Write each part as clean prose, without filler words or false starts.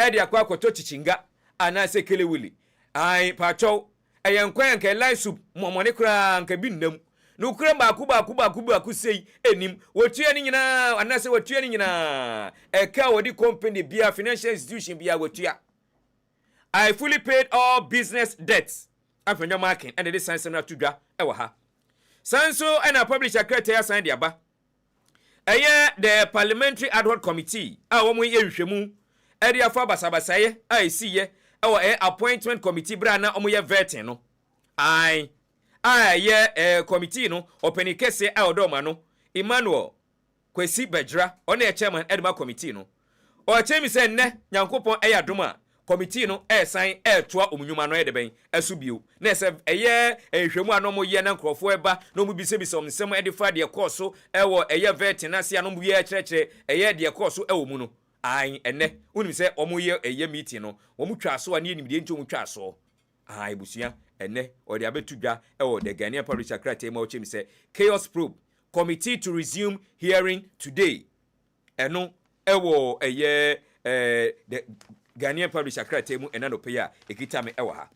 edi akwa koto chichinga anase kelewili ai pacho eyenkwan nke line soup momone kra nke binnam no kra baku sei enim wotua ni nyina anase wotua ni nyina eka wodi company bia financial institution bia wotua. I fully paid all business debts afenyo marking and this sense na tudwa ewa ha sanso and publisher criteria sign dia ba the parliamentary ad hoc committee a wo mo ye hwehwemu e dia fa basabasaye a esiye appointment committee bra na omo ye vetting no committee no openi kese a odoma no Emmanuel Kwesi Bejra one chairman edma committee no o chemi se nne nyankopon doma committee no sign toa omunyuma no de ben asubio na se ehwemu anomo ye na nkrofo eba no mu bisebisa omsem edifa de course ewo vetting na sia no mu ye kyerɛkyerɛ de course ewo mu no enne unim se omo ye meeting no omo twaso ani enim de nti omo twaso busua enne ode abetudwa ewo the Ghanaian Publisher Criteria ma ochemi se chaos probe committee to resume hearing today eno ewo the Ghanaian Publisher Criteria mu enano peya ekitame ewo ha.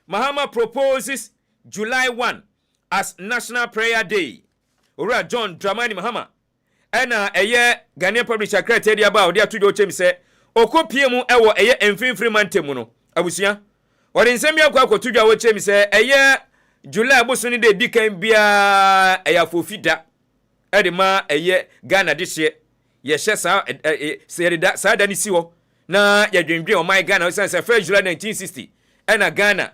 Mahama proposes July 1 as National Prayer Day. Ora John Dramani Mahama ena Ghanaian Publisher Criteria ba ode atudo ochemi se okopie mu ewo emfimfiri mantemu no abusua ode nsemi akwa akotudwa wo chemi se July bosoni de dikan bia afofida ede ma Ghana dihye ye hye sa da ni si ho na ye dwendwe o my Ghana say 1 July 1960 ena Ghana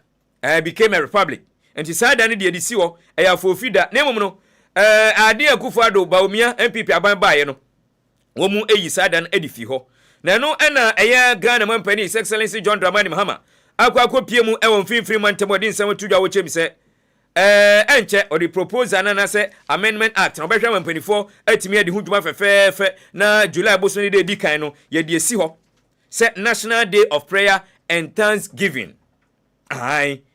became a republic and sa da ni de si ho afofida na emom no ade akufo ado baomia MPP aban baaye no wo mu eyi sa da no edifi ho na no ena Ghana mampani His Excellency John Dramani Mahama akwa mu ewo mfimfiri mantemodin nsem tudwa wo chemi se enche or the proposal na se amendment act no behwa mampanifo atimi ade huduma fefefe na July bosoni de dikan no ye de si ho se National Day of Prayer and Thanksgiving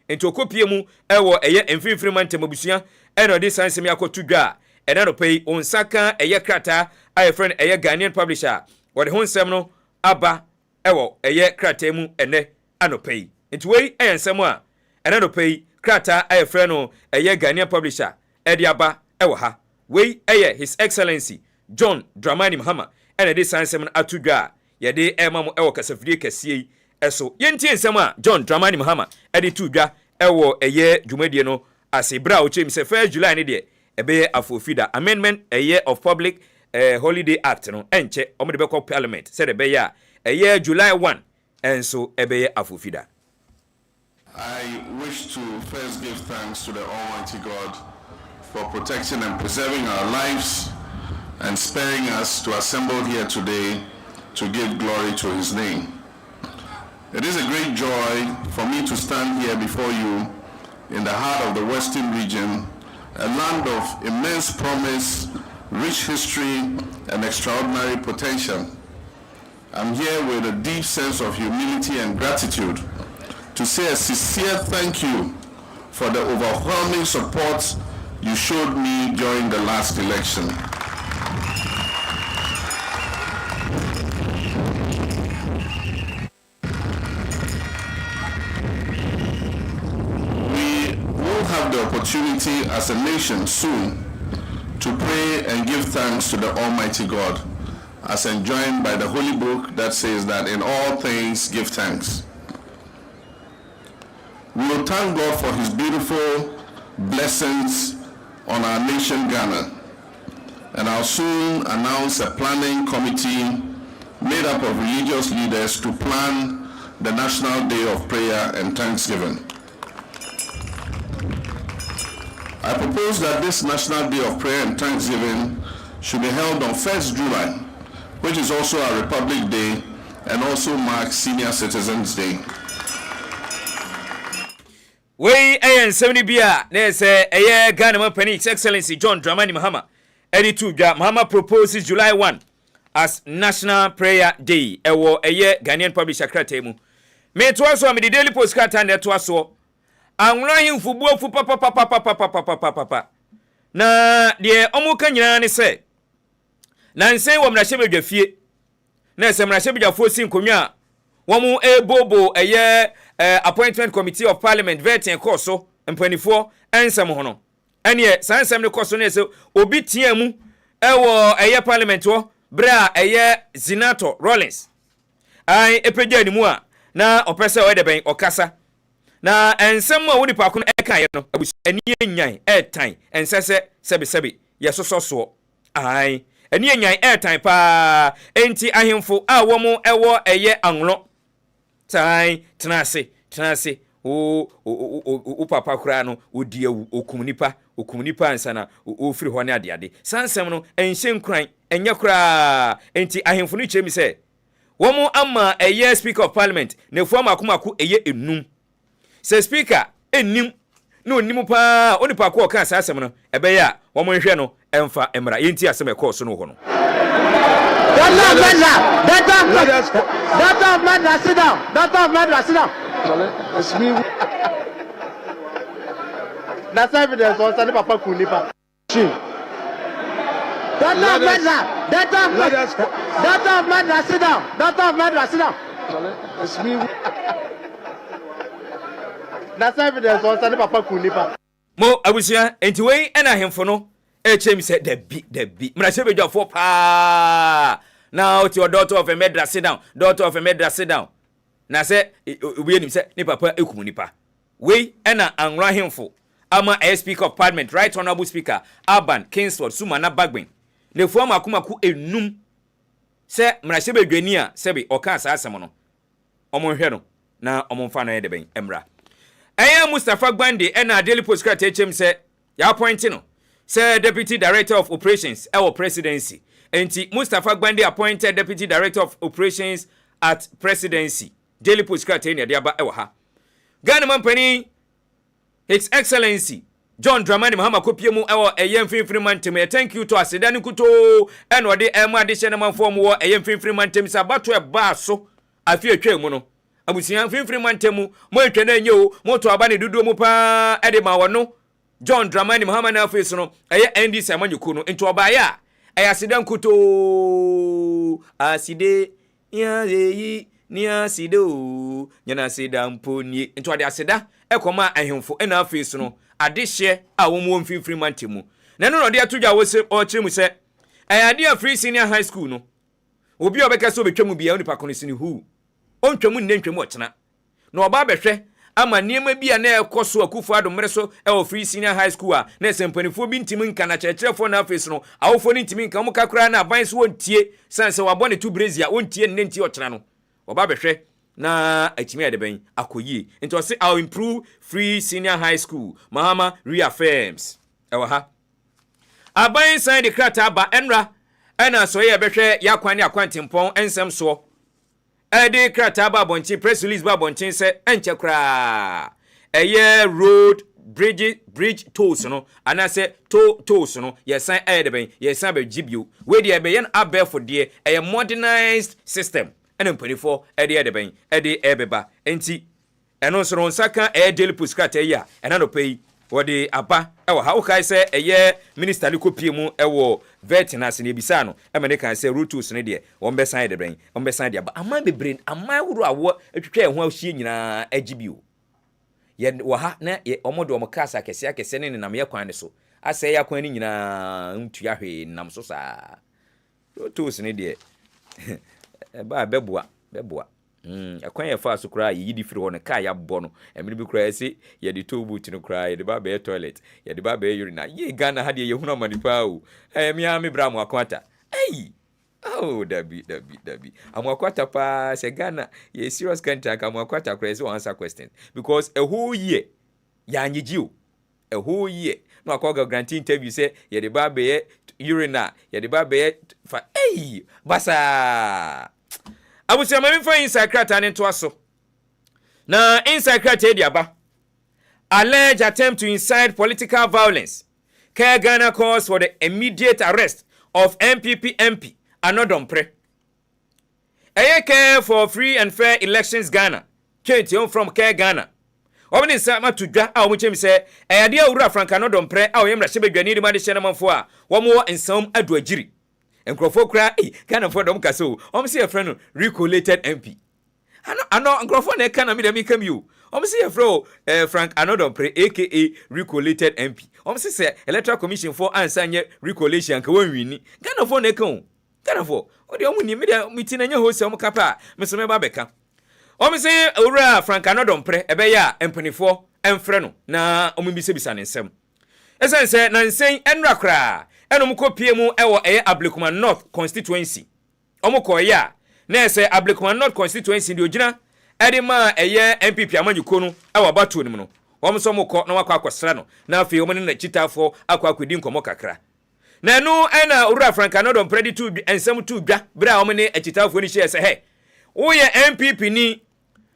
enti okopie mu ewo mfimfiri mantemobusua eno de sansemi akotudwa ena no pay onsaka krata aye friend Ghanaian Publisher wo de honsem no aba ewo krata mu ene anopay enti wei ensem a ena no pay krata aye frɛ no Ghanaian Publisher ediaba ewo ha wei His Excellency John Dramani Mahama ena de sansem na atudwa ye de emam ewo kasafiri kasie eso yentie nsem a John Dramani Mahama edi tudwa ewo dwumadie no asebra o chem se 1 July ne de ebe afofida amendment of Public Holiday Act no enche omo de be parliament said ebe ya July 1 enso ebe afofida. I wish to first give thanks to the Almighty God for protecting and preserving our lives and sparing us to assemble here today to give glory to His name. It is a great joy for me to stand here before you in the heart of the Western region, a land of immense promise, rich history, and extraordinary potential. I'm here with a deep sense of humility and gratitude to say a sincere thank you for the overwhelming support you showed me during the last election. We will have the opportunity as a nation soon to pray and give thanks to the Almighty God, as enjoined by the Holy Book that says that in all things give thanks. We will thank God for His beautiful blessings on our nation Ghana, and I'll soon announce a planning committee made up of religious leaders to plan the National Day of Prayer and Thanksgiving. I propose that this National Day of Prayer and Thanksgiving should be held on 1st July, which is also a Republic Day and also marks Senior Citizens Day. Wey 70 bia na say Ghana Mampani His Excellency John Dramani Mahama edi tudwa Mahama proposes July 1 as National Prayer Day ewo Ghanaian Publisher Criteria mu me to aso me the Daily Post krata na to aso anwura himfu buofu papa na de omuka nyina ne se na nsen wo mrahye bedwafie na se mrahye bedwafo si nkonwa wɔn ebobo ɛyɛ appointment committee of parliament vetting course so mpanifo ensɛm ho no ɛneɛ saa nsɛm ne course no ɛsɛ obi tia mu ɛwɔ ɛyɛ parliament hɔ bra ɛyɛ senator Rollins ai epagya ni mu a na opese o de ben okasa na ensem a woni pa ko eka ye no abusu ani enyan airtime ensese sebe yesoso ai ani enyan airtime pa enti ahemfo a wo mo ewo eye anlo tai tenase o papa kura no odi awu okumnipa ansa na ofiri ho ne ade sansem no enhye nkran enye kura enti ahemfo no kyeremi se womo ama eye speaker of parliament ne fu amakomako eye enum se speaker enim no onim pa onipa ko ka asasem no ebe ya womo nhwe no emfa emra yenti asem e course no ho no sit down. It's me. That's evidence on Sunday Papa Kunipa. Sit down. It's me. That's evidence on Sunday Papa Kunipa. Mo abusia enti wei ena hemfo no echem se debi mra se bedwa fo pa now to your daughter of a medra sit down na se obi enim se ni papa ekumu nipa wei ena anwra hemfo ama a speaker of parliament right honorable speaker Aban Kingsford Sumana Bagbin ne fu amakomako enum se mra se bedwani a se be oka asasem no omonhwe no na omonfa no ye de ben emra Mustafa Gbande ena Daily Post kra techem se ya appoint no se deputy director of operations our presidency enti Mustafa Gbande appointed deputy director of operations at presidency Daily Post kra te ne de aba ewo ha Ghana Mampani His Excellency John Dramani Mahama kopiemu ewo eyemfinfiri mantem thank you to asedani kuto eno de ema de hye na manfo mo eyemfinfiri mantem sabato e ba so afi atwemu no abusian finfiri mantemu mo etwe na enye o mo to aba ne dudu mu pa ede ma wono John Dramani Mahama na face no eye NDC amanyuku no ento oba ya ayasida nkuto aside ya yi ni aside o nyana sida mponi ento ade asida ekoma ahemfo na face no adehye a wo mo finfiri mantemu na no de atudwa wo se o kire mu se ayade a free senior high school no obi obeka se obetwa mu bia onipa kono sini hu ontwamu nnentwamu ochena na oba behwe ama niema bia na ekoso akufu adomre so e free senior high school a na sempanifo bi ntimi nka na kyerkyerefo na afeso no awofo ni ntimi nka mo kakra na aban so wontie sanse wabone tu brezia wontie nnenti ochena no oba behwe na atimi ade ben akoyie nti o se I'll improve free senior high school Mahama reaffirms ewa ha aban san de krata ba enra ena so ye behwe yakwan ne akwantempon ensem so ede krata ba bonchi press release ba bonchi se enche kra eye road bridge tolls no anase tolls no yesan ede ben yesan be gibio we de be yen abefo de eye modernized system ene mpanifo ede ben ede ebeba enti eno so nsaka Daily Post krata ya ena no pei wode aba ewo ha ukai se eye minister likopie mu ewo veterinary ne bisa no emene kan se routes ne de won san de brain won san de aba aman be brain aman wuru awo atwetwa ho ahie nyina agibio ye wo ha na omodo omkasa kese ne nam ye kwan ne so ase ya kwan ne nyina ntu ya hwe nam so sa routes ne de ba beboa akwan ya fa so kra yidi firi ho ne ka ya bɔ no emiri bi kra ese ye de to boot no kra ye de ba be toilet ye de ba be urina ye Ghana ha de ye hunu amanipa o mi a me bra mo akwata oh dabi amakwata pa se Ghana ye serious country ka amakwata kra ese answer questions because a whole year ya anyiji o a whole year no akwa grant interview say ye de ba be urina ye de ba be fa basa abusia mami fa inside krata ne to aso na inside krata di aba alleged attempt to incite political violence Ghana calls for the immediate arrest of MPP MP Obimpeh care for free and fair elections Ghana change from Ghana Obini sama tudwa a omuchem se ade awura Frank Obimpeh a oyemra shebedwani di ma de hyena manfo a wo mo ensam adu agiri Enkrofo kra Ghana for dom kaso se a friend recolated MP ano nkrofo na eka na me dem kam you say fro Frank Anodompre aka Recolated MP say electoral commission for answer nye recolation ka wan wini Ghana for na eka o Ghana for o de omu ni me de meeting anya ho se omu kapa me so me ba beka say owura Frank Anodompre ebe ya empanifo emfre no na omu bi se bisa ne nsem esense na nsen enra kra enom kopie mu ewo Ablekuma North constituency omu koya na ese Ablekuma North constituency di ogina edema MPP amanyuko no ewa batu nim no so mukọ na wakọ akwasra no na afi omu ne na chitafo akọ akwedi nkomo kakra na enu ena owura Frank Anodompre di tu ensem tu dwa bra omu ne chitafo ni hye se he wo ye MPP ni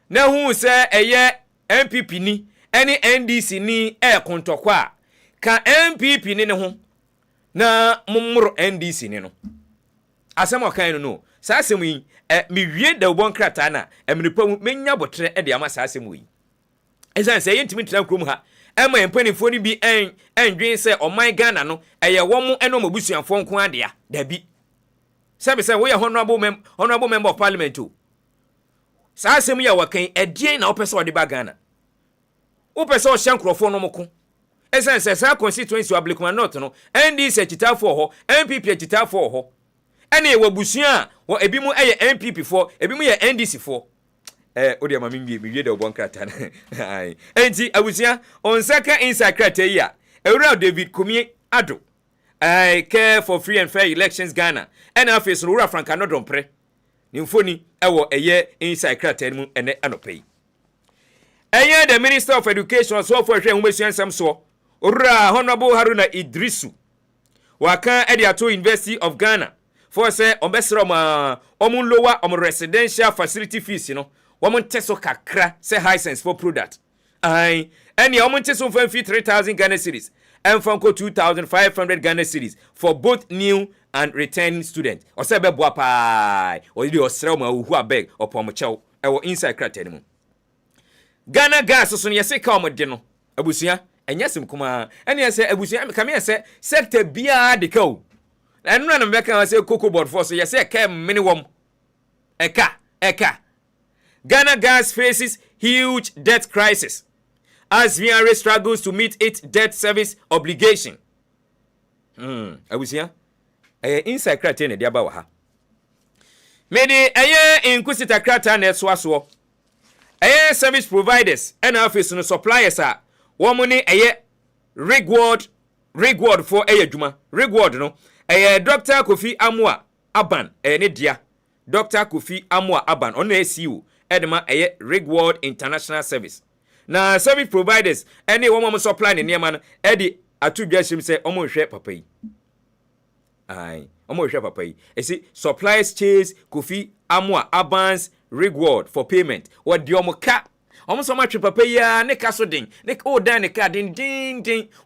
na hu se MPP ni eni NDC ni kontokwa ka MPP ni ne ho na mummuro NDC ni no asem okan no saa asem yi mi wie da obon krata na emnipa mu menya botre de ama saa asem yi esan se yentimi tira krom ha ema empanifo ni bi endwen se oman Ghana no eye womu eno mabusuanfo nko adea dabi sabe se wo ye honorable member of parliament o saa asem ya wakan edie na opese ode ba Ghana opese o hyankrofo no moko esan se saa constituency Ablekuma North no NDC chitafo ho MPP chitafo ho ene wabusua wo ebimu MPP for ebimu ye NDC for odi ama mi wie de obon krata ai enti abusua onsaka inside krata yi a ewura David Komie Ado care for free and fair elections Ghana ene afis no owura Frank Anodompre ni mfoni ewo inside krata mu ene anopai the Minister of Education so for hwe humesua nsem so owura Honorable Haruna Idrisu waka ediato University of Ghana for say ombesro ma omun lower residential facility fees woman teso kakra say high sense for product ai any omun teso for 3,000 Ghana cedis and from 2,500 Ghana cedis for both new and returning students or say beboa pa or di osra ma hu abeg opom chew e inside krata mu Ghana gas so ne yese ka omde no abusua enyasim kuma ene yese abusua kame yese sector bia de ka o enu na mbeka say cocoa board for so yese ka minimum eka Ghana gas faces huge debt crisis as VRA struggles to meet its debt service obligation. Abusia inside krata ne dia ba wa ha mede inquisitor krata na so service providers and office no suppliers are woman reward for adwuma reward no Dr. Kofi Amwa Aban ne dia Dr. Kofi Amwa Aban on ACU edema reward international service na service providers any woman supply ne niam no edi atudwashim se omo hwe papa yi ai omo hwe papa yi esi suppliers chase Kofi Amwa Aban's reward for payment what the omoka omo so matwe papa ya ne ka so den ne o dan ne ka den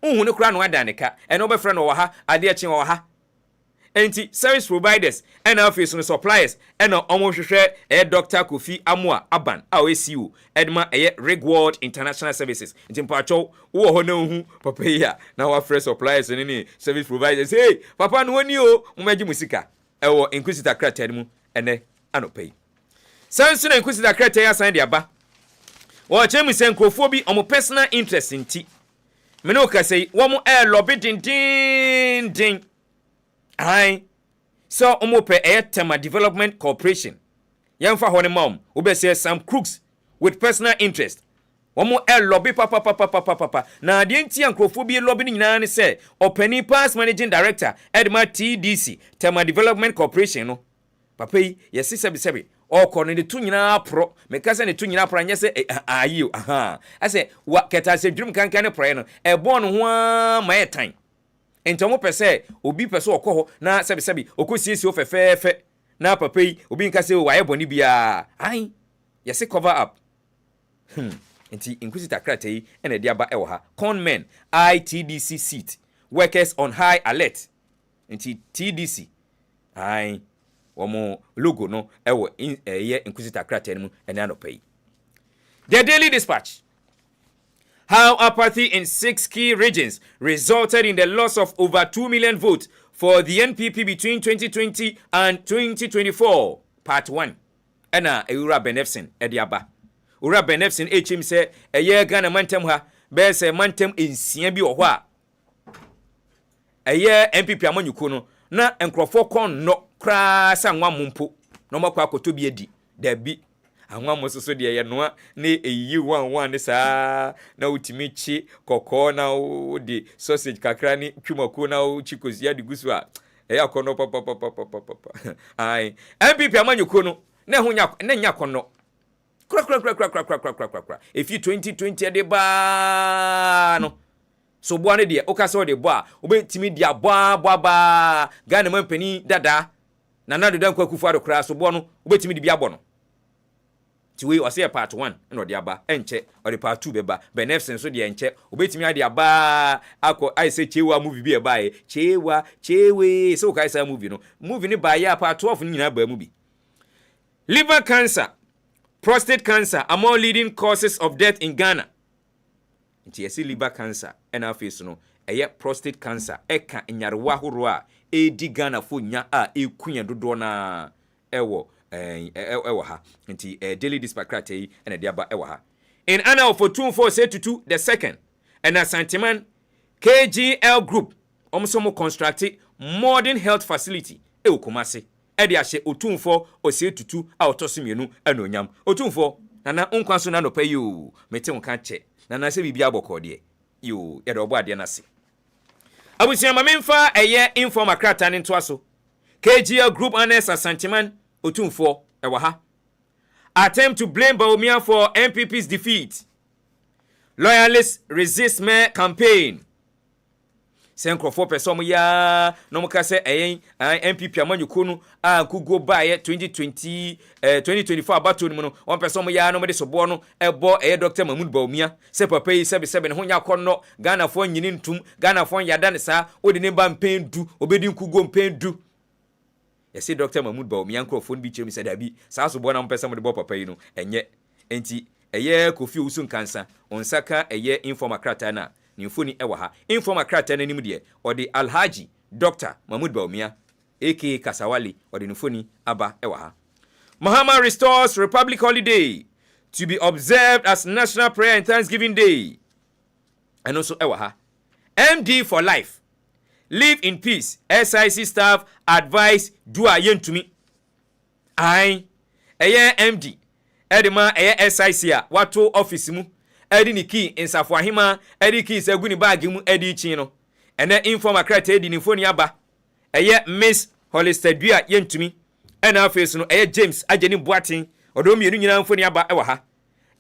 uhu ne kura no adan ne ka eno be frɛ no wɔ ha ade achi wɔ ha enti service providers and office no suppliers and omo hwehwɛ Dr. Kofi Amwa Aban ACU edma reward international services enti mpacho wo ho na hu papa ya na wa frɛ suppliers ne service providers hey papa no oni o mo magi musika ewo inquisitor krata mu ene anopai sansu na inquisitor krata ya san de aba wo chemu sen krofo bi omo personal interest nti me no ka sei wo mo lobby din ai so omo pe Tema Development Corporation yamfa ho ne mom wo be say some crooks with personal interest wo mo lobby papa na de nti ankrofo bi lobby ni nyina ne say openi pass managing director Edma TDC Tema Development Corporation no papa yi yesi sebi okọ ne tu nyina pro mekasa ne tu nyina pro anya se ayi aha ase wa keta se drum kankan ne pro no ebon ho ma etan entomo pese obi pese okọ ho na sebi okosiesi o fefefe na papa yi obi nka se wa yeboni bia ai yesi cover up enti inquisitor krata yi ene dia ba ewo ha conmen ITDC seat workers on high alert enti TDC ai womo logo no ewo inquisitor krata mu ene anopai. The Daily Dispatch: how apathy in 6 key regions resulted in the loss of over 2 million votes for the NPP between 2020 and 2024. Part 1. ena ewura benefsin ediaba ura benefsin echim se eye Ghana mantem ha be se mantem ensia bi wo a eye MPP amanyuko no na enkrofo kon no kra sa nwa mompo no makwa akoto bi edi da bi anwa mososo de ye noa na eyi wan ne saa na utimi chi kokko na di sausage kakra ni twumako na chikosia di gusu a eye akono papa ai MPP amanyuko no na hunya na nya kono kra if you 2020 de ba no so boa ne de okasa de boa obetimi dia boa Ghana mampani dada na nado dan kwakufu ado kra so boa no obetimi de bia bo no tiwe o say part 1 na de aba enche o de part 2 beba benefsen so de enche obetimi ade aba akọ I say chewa movie bi e ba e chewe so kai say movie ni ba ya part 12 nyina ba mu bi. Liver cancer, prostate cancer among leading causes of death in Ghana. Nti yesi liver cancer ena face no eye prostate cancer eka nyarewa horo a edi Ghana fo nya a ekunya dodo na ewo ha. Nti daily dispatch yi ena de aba ewo ha. In honor of 2472 the second and a Santiman KGL group omso construct modern health facility e Kumasi. Edi ashe otumfo ose tutu a otosimienu anonyam otumfo nana nkwanso na no pay you mete won kan che nana se bibia bokọ de yo ye do obo ade na se abusia mamemfa eye informa krata ne ntoaso KGL group honest Asanteman otumfo ewa ha attempt to blame Bawumia for MPP's defeat, loyalists resist mayor campaign. Senkrofo pesom ya no muka se MPP amanyuko no kugo bae 2024 abato no on pesom ya no mede sobo no ebo Dr. Mahmoud Bawumia se papa yi sebe ne honya konno Ghana fo nyini ntum Ghana fo yada ne sa odi ne ba mpendu obedi kugo mpendu yesi Dr. Mahmoud Bawumia nkrofo bi chemi se dabi sa sobo na mpesa mede bo papa yi no enye enti Kofi Usun kansa onsaka informa krata na Nifuni ewa ha. Informa krata na nimu die. Odi Alhaji Dr. Mahmoud Bawumia aka Kasawali odi nifuni aba ewa ha. Mahama restores Republic holiday to be observed as National Prayer and Thanksgiving Day. And also ewa ha. MD for life. Live in peace. SIC staff advise do a yen to me. MD. Edema SIC a wato office mu. Edi ni key insafo ahima edi key se guni bag mu edi chi no ene informa krata edi ni foni aba Miss Holistedua yentumi ena afesu no James ageni boatin odo mienu nyina foni aba ewa ha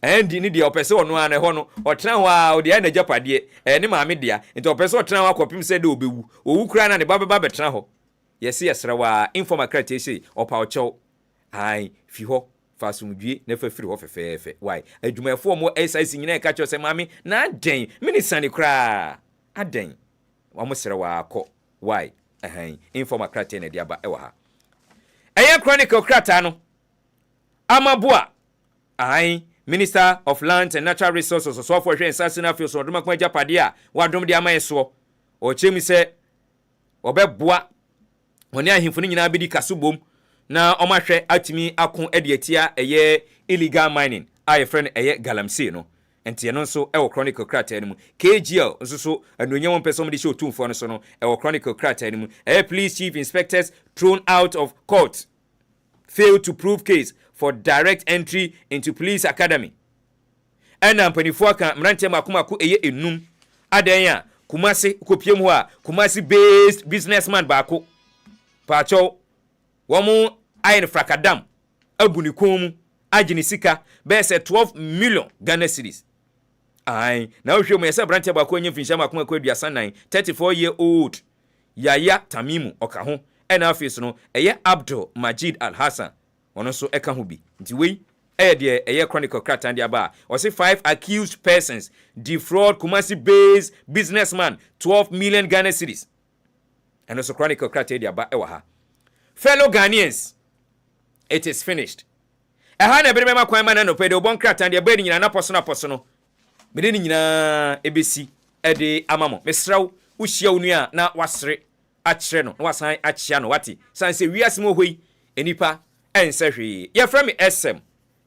endi ni de opese ono ana ho no otena ho a odi na japade ne maame dia nti opese otena ho akopim se de obewu owu kura na ne baba betena ho yesi yesrewa informa krata ese opa ocho fi ho fasumdue na fafiri ho fefefe why adwumafo mo SIC nyina e ka cho se mami na aden minisani kra aden wa mo sere wa akọ why informa krata na dia ba ewa ha chronicle krata no amaboa Minister of Lands and Natural Resources so for hwe nsasina fi so doma kwa japade a wadom de amayeso o chemi se obeboa oni ahimfo nyina bedi kasobom na omahwe atimi akon ediatia illegal mining a friend galamsey no enti no nso chronicle krata mu KGL nso so anonyam person de show tumfo no so no chronicle krata mu police chief inspectors thrown out of court failed to prove case for direct entry into police academy and ampanifo aka mrante makomako enum adan a Kumasi kopiem ho a Kumasi based businessman baako pacho womu ayin frakadam abuni komu agini sika bese 12 million Ghana cedis na ohwe mu yesa branche ba ko anya finsha makoma ko aduasa 34-year-old Yaya Tamimu oka ho ena afis no Abdul Majid Al Hassan ono so eka ho bi nti wei de chronicle krata ndi aba o say 5 accused persons defraud Kumasi based businessman 12 million Ghana cedis and also chronicle krata ndi aba ewa ha. Fellow Ghanaians, it is finished. Na bere ma kwan ma na no pede obon krata ndi aba ni nyina na poso mede ni nyina ebesi de amamo mesraw uhia onua na wasre akire no na wasan achia no wati san se wiase mo hoi enipa ense hwe ye from SM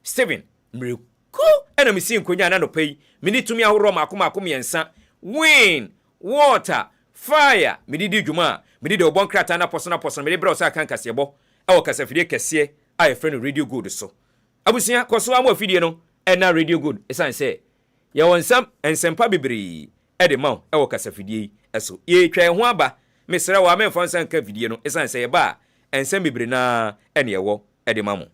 Steven Mireku ena misi nkonya na no pay mini tumi ahoro makoma yensa wind water fire mididi dwuma mididi obonkrata na poso mede bra o sa kan kasebo e wo kasafidie kese a ye friend radio good so abusia koso am afidie no ena radio good esan say ye wonsam ensempa bebre e de maw e wo kasafidie eso ye twa ho aba mesra wa amemfa nsan ka vidie no esan say ba ensem bebre na ene ye wo e de mamu.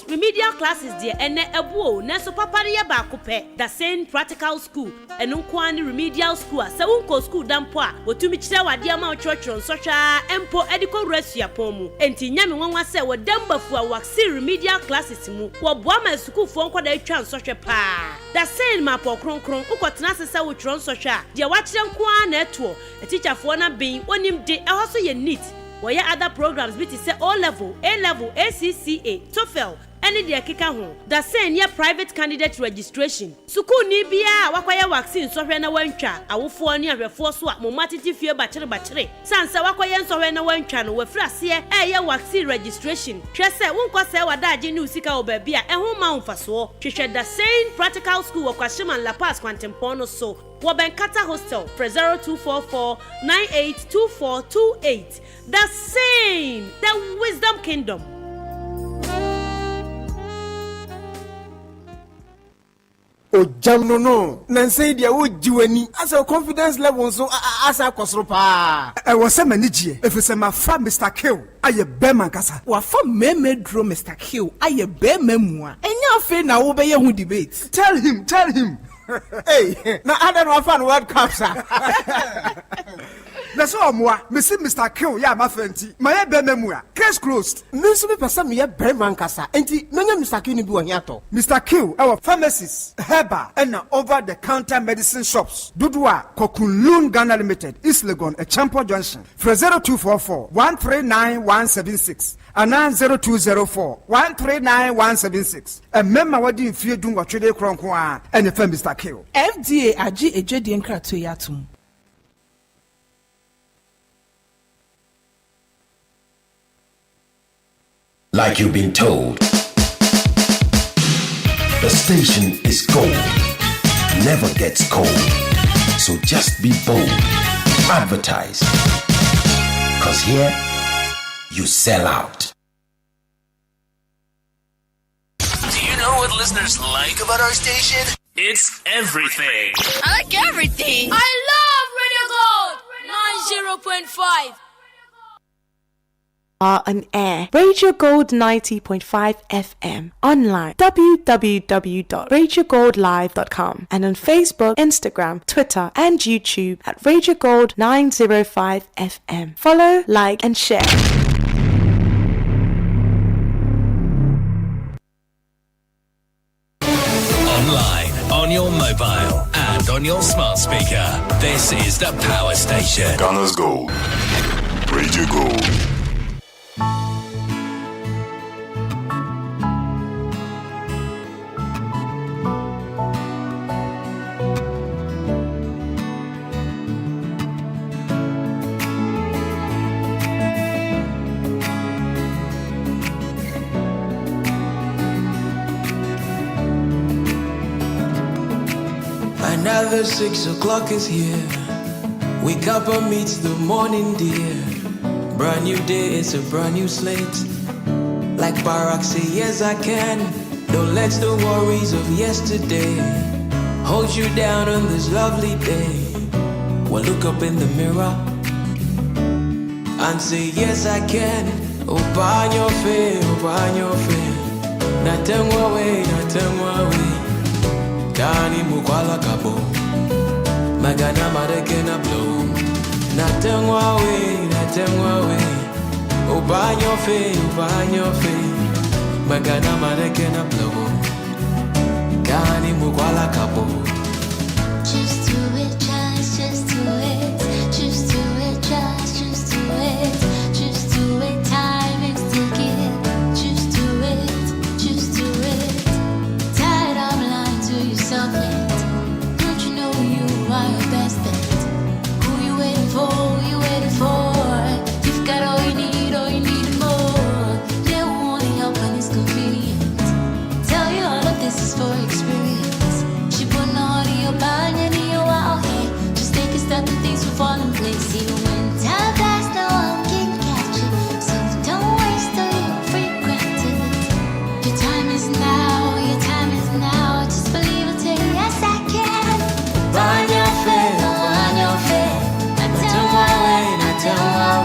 Remedial classes dear ene ebuo na so papa ye ba kope the same practical school enu kwani remedial school se wonko school dampo a wotumi kire wade ama ochrochron sohwa empo ediko rasua pomu enti nyame nwanwa se wodambafu a waksi remedial classes mu wo boa ma school fo nkoda atwa sohwe pa the same mapo kronkron ukotena sese wo tron sohwa de wakire nko na eto teacher fo na bin onim de eho so ye neat. Where other programs be to say O level, A level, ACCA, TOEFL, any de kika ho. The same year private candidate registration. Suku ni bia wakwaya vaccine so hwe na wantwa. Awofo ni ahwefo so a momatiti fie bachire. Sansa wakwaya so hwe na wantwa no wafra se ye vaccine registration. Hwe se wonko se wadaje ni usika obabi a eho ma mfaso. Hwehwe the same practical school wakwashiman La Paz Quantempo no so. Wabenkata Hostel for 0244 982428. The same, the Wisdom Kingdom. O jamno no nanse dia wo jiwani asa confidence level so asa kosoro pa e wo se manigye efese ma fa Mr. Kill aye bema kasa wa fa meme dro Mr. Kill aye bema mu a enya afi na wo be ye hu debate. Tell him hey na ada no fa no World Cup sa na so omwa mesi Mr. Kill ya ma fanti ma ye bema mu a case closed me so be person me ye bema kasa enti menya Mr. Kill ni bi wo hiato Mr. Kill our pharmacies herbal and over the counter medicine shops Dudua Kokunlun Ghana Limited East Legon a Champion Junction for 0244 139176 and 0204 139176 a member wadi in fear doing what trade kronkwa and the Mr. Kill FDA aji ejedi nkrato yatum. Like you've been told, the station is gold, never gets cold. So just be bold, advertise, cause here you sell out. Do you know what listeners like about our station? It's everything. I like everything. I love Radio Gold 90.5. On air, Radio Gold 90.5 FM, online, www.radiogoldlive.com, and on Facebook, Instagram, Twitter, and YouTube at Radio Gold 905 FM. Follow, like, and share. Online, on your mobile, and on your smart speaker. This is the Power Station. Ghana's Gold. Radio Gold. Another 6 o'clock is here. Wake up and meet the morning dear. Brand new day, it's a brand new slate. Like Barack say, yes I can. Don't let the worries of yesterday hold you down on this lovely day. Well, look up in the mirror and say, yes I can. Open your face, open your face. Not turn away. Dani mukwala kabo, Magana Marekena blow. Natengwa we. Obanyo fe. Magana Marekena blow. Kani mukwala kapo. Just do it, just do it. Just do it, just do it. Just do it, time is ticking. Just do it. Tired of lying to yourself yet. Don't you know you are your best bet? Who you waiting for? You've got all you need more. They won't only help when it's convenient. Tell you all of this is for experience. She put all in your body and in your out here. Just take a step and things will fall in place. Even when time flies, no one can catch it. So don't waste all your regret it. Your time is now. Just believe it, say yes I can. Burn your faith. Natengwa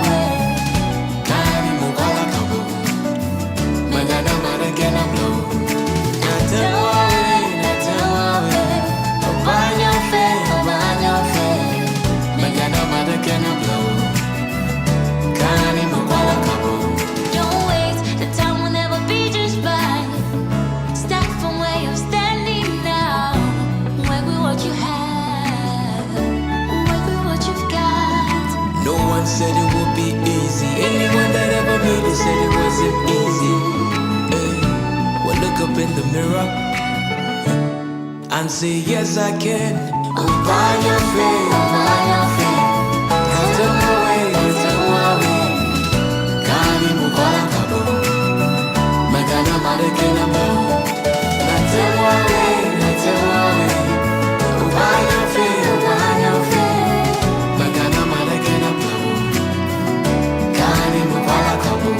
we. Kani mukwala kapo. Magana Marekena blow. Natengwa we. Burn your faith. Magana Marekena blow. Kani mukwala kapo. Don't wait, the time will never be just right. Start from where you're standing now. Work with what you have. Work with what you've got. No one said it would be easy. Anyone that ever made it said it wasn't easy. Hey, well, look up in the mirror and say, yes, I can. By your faith. Natengwa we. Kani mukwala kapo. Magana Marekena blow. Natengwa we. By your faith. Magana Marekena blow. Kani mukwala kapo.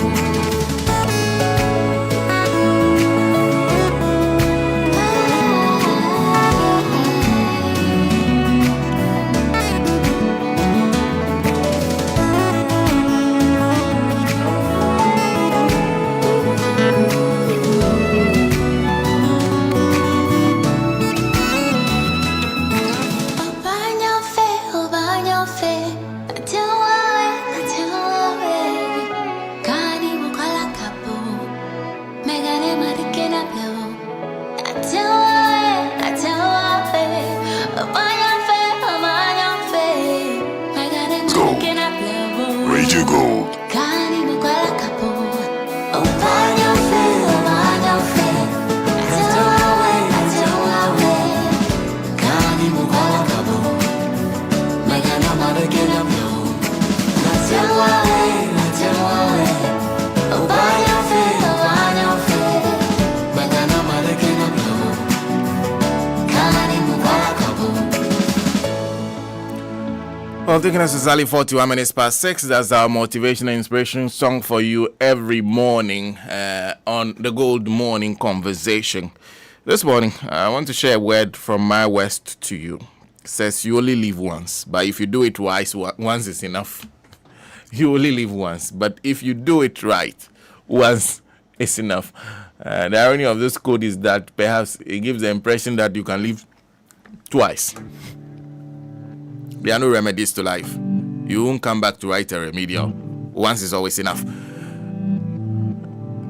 Radio Gold. Well, taking us exactly 41 minutes past 6. That's our motivation and inspiration song for you every morning on the Gold Morning Conversation. This morning, I want to share a word from my West to you. It says you only live once, but if you do it twice, once is enough. You only live once, but if you do it right, once is enough. The irony of this code is that perhaps it gives the impression that you can live twice. There are no remedies to life. You won't come back to write a remedial. Once is always enough.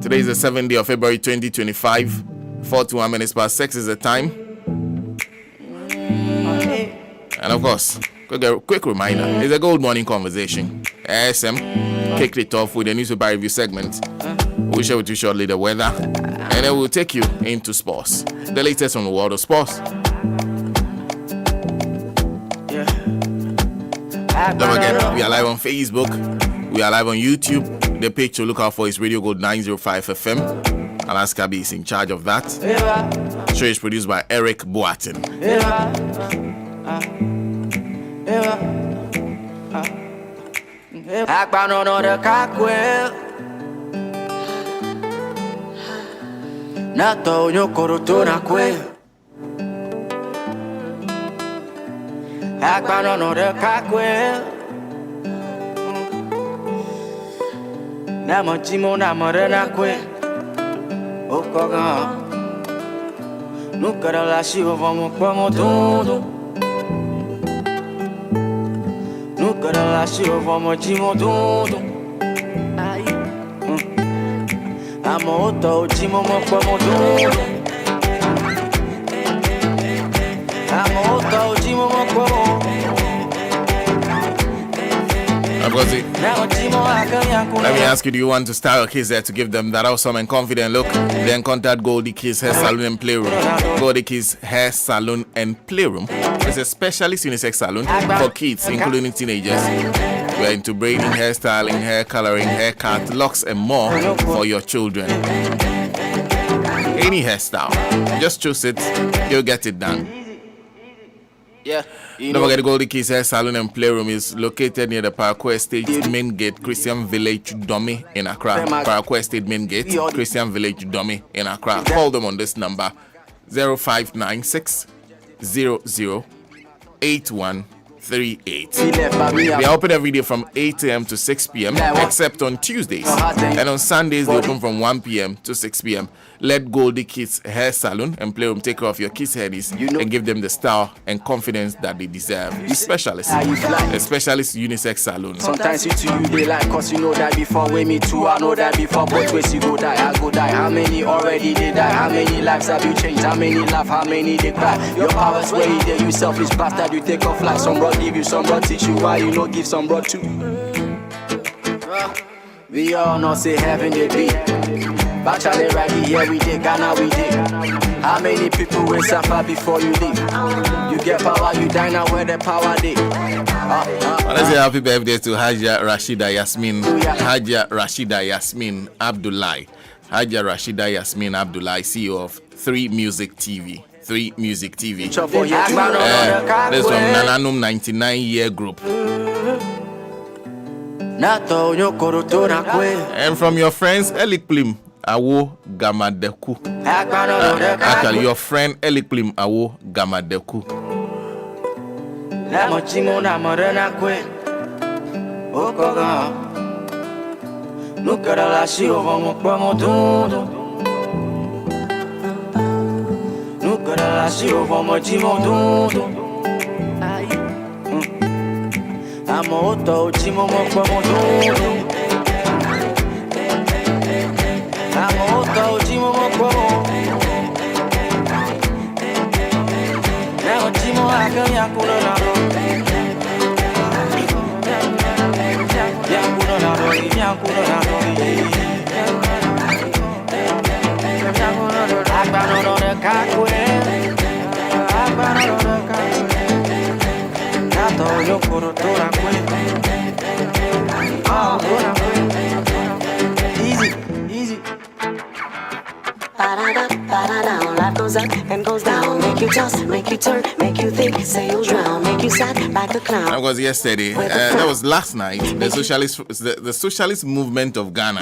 Today is the 7th day of February 2025. 41 minutes past 6 is the time. And of course, quick reminder, it's a Gold Morning Conversation. SM, kick it off with a newspaper review segment. We'll share with you shortly the weather, and then we'll take you into sports. The latest on the world of sports. Don't forget, we are live on Facebook. We are live on YouTube. The page to look out for is Radio Gold 905 FM. Alaska B is in charge of that. Show is produced by Eric Boatin. Nato yo korotona kwe Akbano no de kakwe Namo chimo namo rena kwe Okoga Nunca la shivo vamos como tudo la sio como chimo tudo. Amo to chimo mo como tudo. Amo to chimo mo como. Let me ask you, do you want to style your kids there to give them that awesome and confident look? Then contact Goldie Kids Hair Salon and Playroom. Goldie Kids Hair Salon and Playroom is a specialist unisex salon for kids, including teenagers. We're into braiding, hairstyling, hair coloring, haircut, locks, and more for your children. Any hairstyle, just choose it, you'll get it done. Yeah. Don't forget, the Goldie Kids Hair Salon and Playroom is located near the Parakou Estate Main Gate, Christian Village, Dummy in Accra. Parakou Estate Main Gate, Christian Village, Dummy in Accra. Call them on this number 0596 008138. They are open every day from 8 a.m. to 6 p.m. except on Tuesdays. And on Sundays, they open from 1 p.m. to 6 p.m. Let Goldie Kids Hair Salon and Playroom take care of your kids' headies and give them the style and confidence that they deserve. A specialist unisex salon. Sometimes you too, they like, cause you know that before. With me too, I know that before. But ways you go die, I go die. How many already they die? How many lives have you changed? How many laugh? How many they cry? Your power's where you there, you selfish bastard. You take off like some bro give you, some bro teach you why you know give some bro too. We all know say heaven they be. Bachelor right here we did, Ghana we did. How many people will suffer before you leave? You get power, you die now where the power they. Let's say happy birthday to Haja Rashida Yasmin. Haja Rashida Yasmin Abdullahi. Haja Rashida Yasmin Abdullahi, CEO of 3 Music TV. 3 Music TV. This from Nananum 99-year group. And from your friends, Elik Plim Awo Gamadeku. Actually, your friend Elik Plim Awo Gamadeku. Amoto chimo mo como tudo. Amoto chimo mo como. Now chimo akanya kuno na ro. Ya kuno na ro, ya kuno na ro. Agbano no de kakwe. Agbano no de kakwe. Yo koro tora kwe. Tora kwe. Easy, easy. Life goes up and goes down. Make you toss, make you turn, make you think, say you'll drown, make you sad like a clown. That was yesterday. That was last night. The socialist movement of Ghana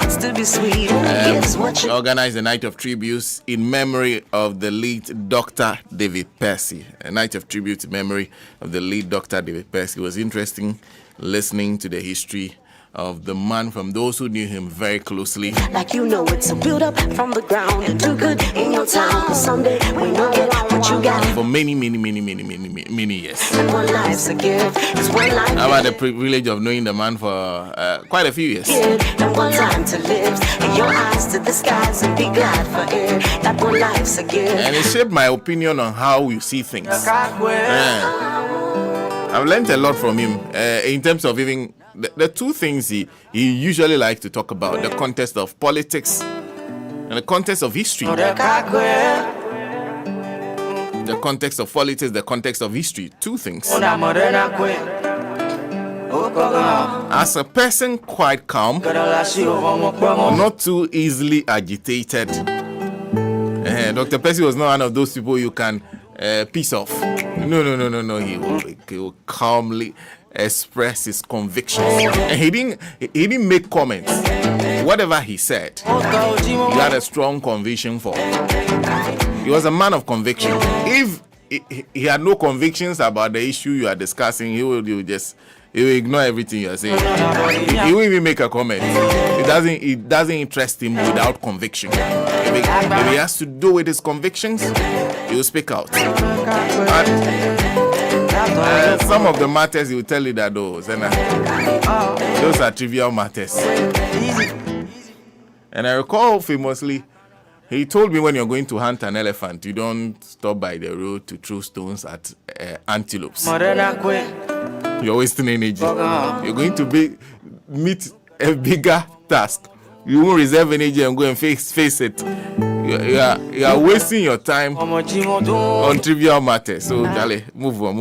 organized a night of tributes in memory of the late Dr. David Percy. A night of tribute in memory of the late Dr. David Percy. It was interesting listening to the history of the man from those who knew him very closely. Like you know it's a build up from the ground and do good in your town. Someday when you get what you got. For many years. And one life's a gift. It's one life. I've had the privilege of knowing the man for quite a few years. And one time to live. And your eyes to the skies and be glad for it. That one life's a gift. And it shaped my opinion on how we see things. I've learned a lot from him in terms of even the two things he usually likes to talk about: the context of politics and the context of history. The context of politics, the context of history. Two things. As a person quite calm, not too easily agitated. Dr. Percy was not one of those people you can piece off. No. He will calmly express his convictions. And he didn't make comments. Whatever he said, he had a strong conviction for. He was a man of conviction. If he had no convictions about the issue you are discussing, he will ignore everything you are saying. He won't even make a comment. It doesn't interest him without conviction. If he has to do with his convictions, he will speak out. Some of the matters he will tell you that those are trivial matters. And I recall famously, he told me when you're going to hunt an elephant, you don't stop by the road to throw stones at antelopes. You're wasting energy. You're going to meet a bigger task. You won't reserve energy and go and face it. You are wasting your time on trivial matters. So, Jale, move on.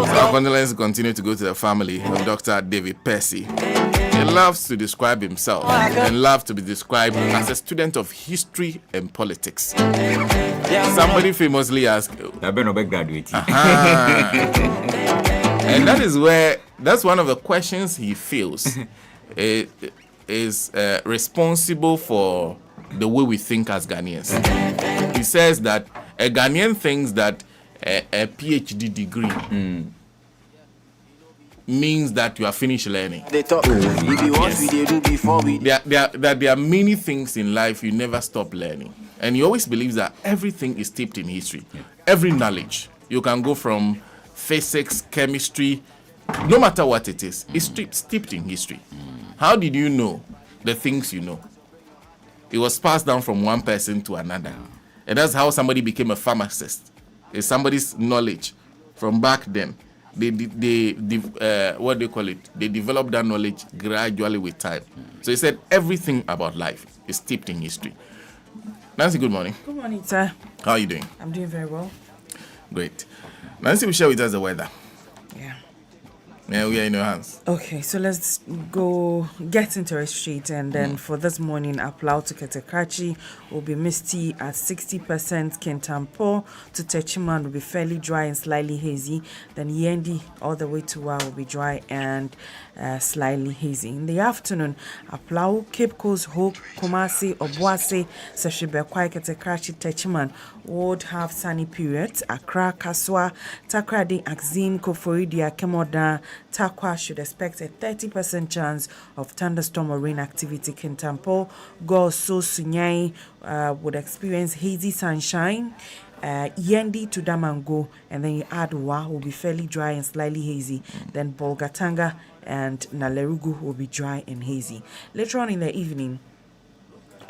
So our condolences continue to go to the family of Dr. David Percy. He loves to describe himself and loves to be described as a student of history and politics. Somebody famously asked, I've been a graduate. And that's one of the questions he feels is responsible for the way we think as Ghanaians. He says that a Ghanaian thinks that a PhD degree means that you are finished learning. They talk. There are many things in life you never stop learning. And he always believes that everything is steeped in history. Yeah. Every knowledge. You can go from physics, chemistry, no matter what it is, it's steeped in history. How did you know the things you know? It was passed down from one person to another. And that's how somebody became a pharmacist. It's somebody's knowledge from back then. They what do you call it? They developed that knowledge gradually with time. So he said everything about life is steeped in history. Nancy, good morning. Good morning, sir. How are you doing? I'm doing very well. Great. Nancy will share with us the weather. Yeah, we are in your hands. Okay, so let's go get into it straight. And then for this morning, Aplau to Kekeli will be misty at 60%. Kintampo to Techiman will be fairly dry and slightly hazy. Then Yendi all the way to Wa will be dry and slightly hazy. In the afternoon, Aplau, Cape Coast, Hope, Kumasi, Obuasi, Seshibekwai, Kekeli, Techiman would have sunny periods. Accra, Kaswa, Takradi, Axim, Koforidia, Kemoda, Takwa should expect a 30% chance of thunderstorm or rain activity. Kintampo, Goso, Sunyai would experience hazy sunshine. Yendi to Damango, and then you add Wa will be fairly dry and slightly hazy. Then Bolgatanga and Nalerugu will be dry and hazy. Later on in the evening,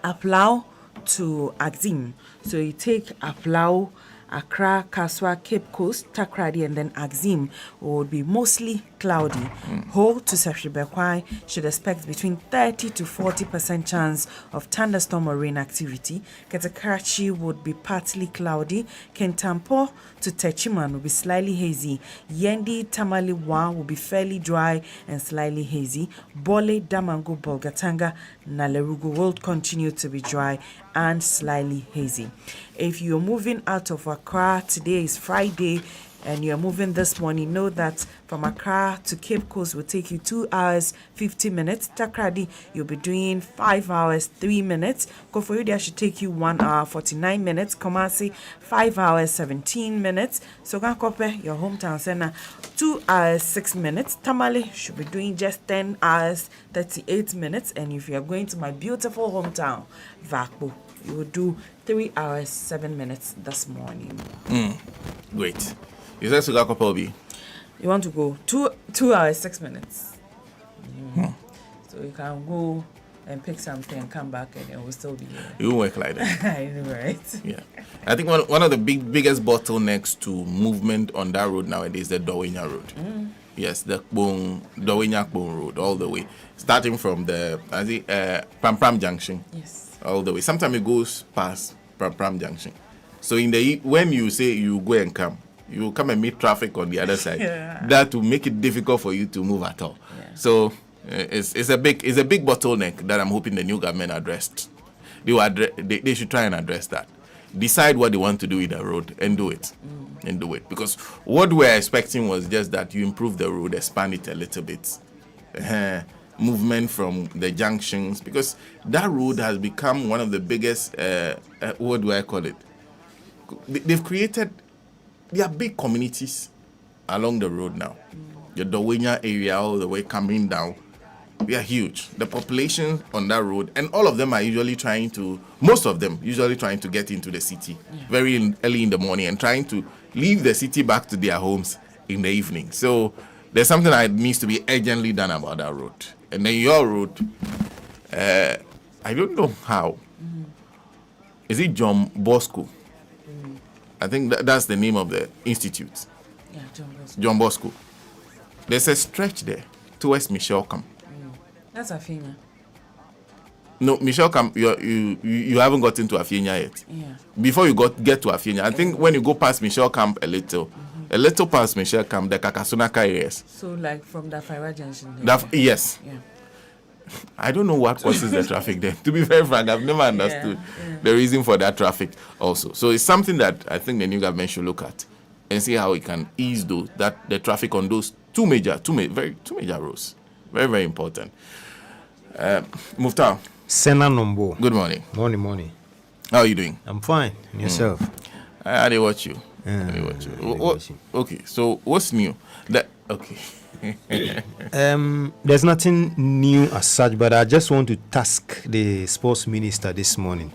Aplau to Axim. So you take Aplau, Accra, Kaswa, Cape Coast, Takradi, and then Axim would be mostly cloudy. Ho to Seshibekwai should expect between 30 to 40% chance of thunderstorm or rain activity. Kekeli would be partly cloudy. Kintampo to Techiman will be slightly hazy. Yendi, Tamale, Wa will be fairly dry and slightly hazy. Bole, Damango, Bolgatanga, Nalerugu will continue to be dry and slightly hazy. If you're moving out of Accra, today is Friday, and you're moving this morning, know that from Accra to Cape Coast will take you 2 hours 50 minutes. Takradi, you'll be doing 5 hours 3 minutes. Koforidua should take you 1 hour 49 minutes. Kumasi 5 hours 17 minutes. Sogankope, your hometown Sena, 2 hours 6 minutes. Tamale should be doing just 10 hours 38 minutes. And if you're going to my beautiful hometown, Vakbo, you will do 3 hours 7 minutes this morning. Great. You said Sugakopobi. You want to go 2 hours 6 minutes. So you can go and pick something and come back and it will still be here. You work like that. I know, right? Yeah. I think one of the biggest bottlenecks to movement on that road nowadays is the Dowenya Road. Yes, the Dowenya Kbon Road all the way. Starting from the Pram Junction. Yes. All the way. Sometimes it goes past Pram Junction. So when you say you go and come, you come and meet traffic on the other side. That will make it difficult for you to move at all. Yeah. So it's a big bottleneck that I'm hoping the new government addressed. They should try and address that. Decide what they want to do with the road and do it. And do it. Because what we're expecting was just that you improve the road, expand it a little bit. Movement from the junctions, because that road has become one of the biggest what do I call it? There are big communities along the road now. The Dowenya area all the way coming down. They are huge. The population on that road, and all of them are most of them usually trying to get into the city very early in the morning and trying to leave the city back to their homes in the evening. So there's something that needs to be urgently done about that road. And then your road, I don't know how. Is it John Bosco? I think that's the name of the institute. Yeah, John Bosco. There's a stretch there towards Michelle Camp. That's Afenia. No, Michelle Camp, you haven't got into Afenia yet. Yeah. Before you get to Afenia, I think when you go past Michelle Camp a little past Michelle Camp, the Kakasunaka areas. So like from the Fire Junction. Yes. Yeah. I don't know what causes the traffic there. To be very frank, I've never understood the reason for that traffic also. So it's something that I think the new government should look at and see how it can ease the traffic on those two major roads. Very, very important. Muftar. Sena Nombo. Good morning. Morning. How are you doing? I'm fine. And yourself? I did watch you. Okay, so what's new? There's nothing new as such, but I just want to task the sports minister this morning.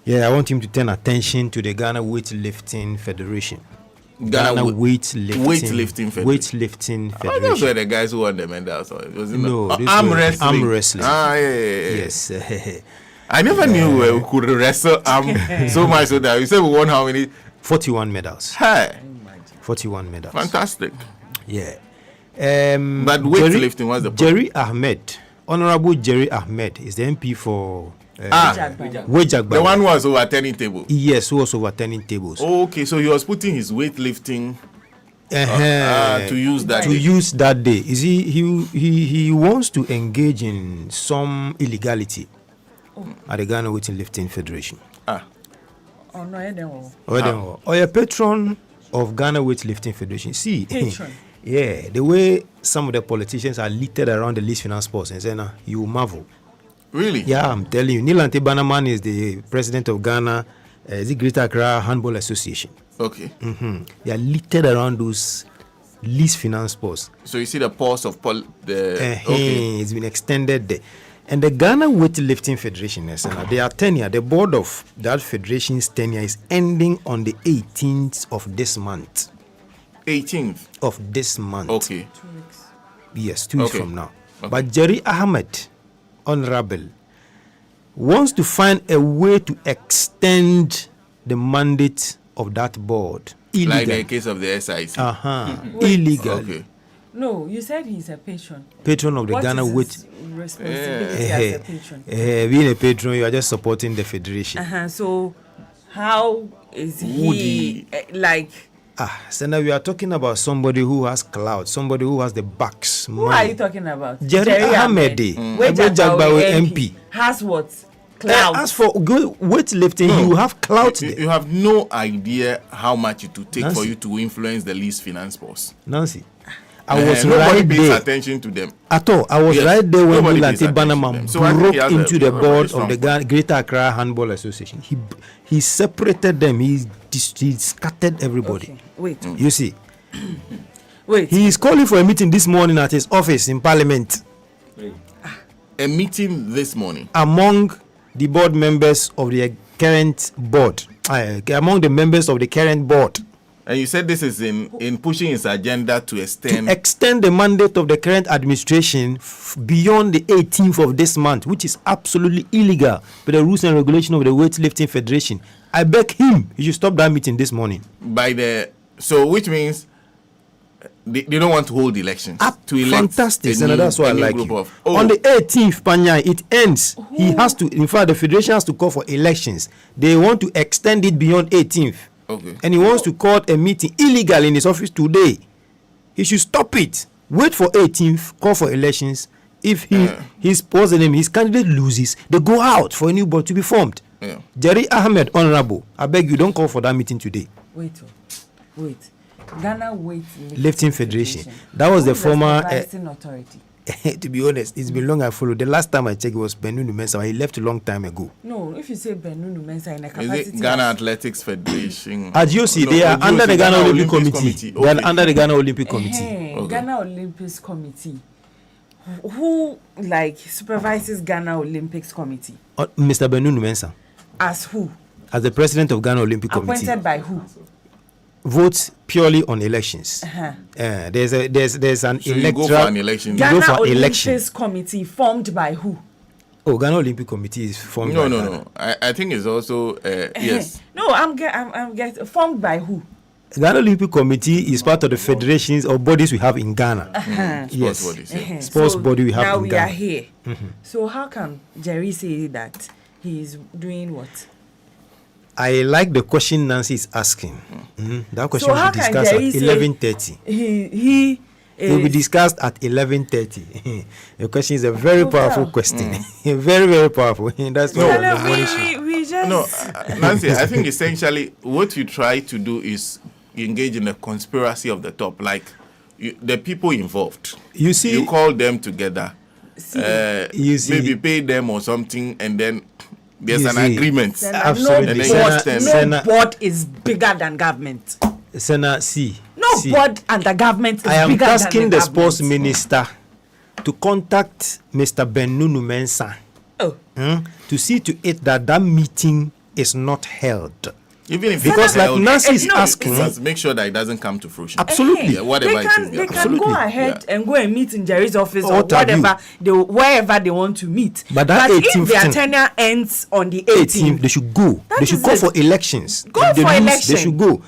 I want him to turn attention to the Ghana Weightlifting Federation. Ghana Weightlifting Federation. Those were the guys who won the medals. No, arm wrestling. Yes. I never knew we could wrestle so much so that you said we won how many? 41 medals. Hey. 41 medals. Fantastic. Yeah. But weightlifting was the Jerry Ahmed, Honorable Jerry Ahmed, is the MP for Wejagbalo. The one who was overturning tables. Yes, who was overturning tables. Okay, so he was putting his weightlifting to use that. To use that day. Is he wants to engage in some illegality at the Ghana Weightlifting Federation. Or a patron of Ghana Weightlifting Federation. See, the way some of the politicians are littered around the least finance sports, and Sena, you will marvel. Really? Yeah, I'm telling you. Nilante Banaman is the president of Ghana, the Greater Accra Handball Association. Okay. They are littered around those least finance sports. So you see the pulse of it's been extended there. And the Ghana Weightlifting Federation, their tenure, the board of that federation's tenure is ending on the 18th of this month. 18th of this month. Okay. 2 weeks. Yes, 2 weeks from now. Okay. But Jerry Ahmed, Honorable, wants to find a way to extend the mandate of that board. Illegal. Like the case of the SIC. Illegal. Okay. No, you said he's a patron. Patron of the Ghana Weight. Responsibility as a patron. Being a patron, you are just supporting the federation. So, how is he like? Sena, we are talking about somebody who has clout, somebody who has the bucks. Who are you talking about? Jerry Ahmed, MP. Has what? Clout. As for weightlifting, you have clout. You have no idea how much it will take for you to influence the least finance boss. Nancy, I was nobody right pays there. Attention to them At all. I was right there when Nilante Banaman broke into the board of the Greater Accra Handball Association. He separated them. He scattered everybody. Okay. Wait. You see. Wait. He is calling for a meeting this morning at his office in Parliament. A meeting this morning among the board members of the current board. Among the members of the current board. And you said this is in pushing his agenda to extend the mandate of the current administration beyond the 18th of this month, which is absolutely illegal by the rules and regulation of the Weightlifting Federation. I beg him, he should stop that meeting this morning. Which means they don't want to hold elections. To elect fantastic, and that's why I like you. On the 18th, Panya, it ends. He has to, in fact, the federation has to call for elections. They want to extend it beyond 18th. Okay. And he wants to call a meeting illegal in his office today. He should stop it. Wait for 18th, call for elections. If his candidate loses, they go out for a new board to be formed. Yeah. Jerry Ahmed, Honorable, I beg you, don't call for that meeting today. Wait. Ghana Weightlifting Federation. That was the former authority. To be honest, it's been long I followed. The last time I checked, it was Benunu Mensah. He left a long time ago. No, if you say Benunu Mensah in a capacity, is it Ghana Athletics Federation? At GOC, they are under the Ghana Olympic Committee. They are under the Ghana Olympic Committee. Ghana Olympics Committee. who like supervises Ghana Olympics Committee? Mr. Benunu Mensah. As who? As the president of Ghana Olympic Committee. Appointed by who? Votes purely on elections. There's an so electoral. You go for an election. Ghana Olympics Committee formed by who? Oh, Ghana Olympic Committee is formed. No. I think it's also yes. No, I'm formed by who? Ghana Olympic Committee is part of the federations or bodies we have in Ghana. Sports bodies. Yeah. Sports body we have now in we Ghana. are here. So how can Jerry say that he is doing what? I like the question Nancy is asking. That question So will how be can discussed at Jerry say 11:30. He will be discussed at 11:30. The question is a very powerful question. Very, very powerful. That's why the morning show. We just No, Nancy, I think essentially what you try to do is engage in the conspiracy of the top, like the people involved. You see, you call them together. You see, maybe pay them or something, and then there's an agreement. Absolutely. And then no board is bigger than government. Sena, No board and the government is bigger than the I am asking the government. sports minister to contact Mr. Benunu Mensah to see to it that that meeting is not held. Even if because like Nancy is asking, must make sure that it doesn't come to fruition. Absolutely. Yeah, whatever They can go ahead and go and meet in Jerry's office or wherever they want to meet. But that if their tenure ends on the 18th, they should go. They should go for elections. They should go.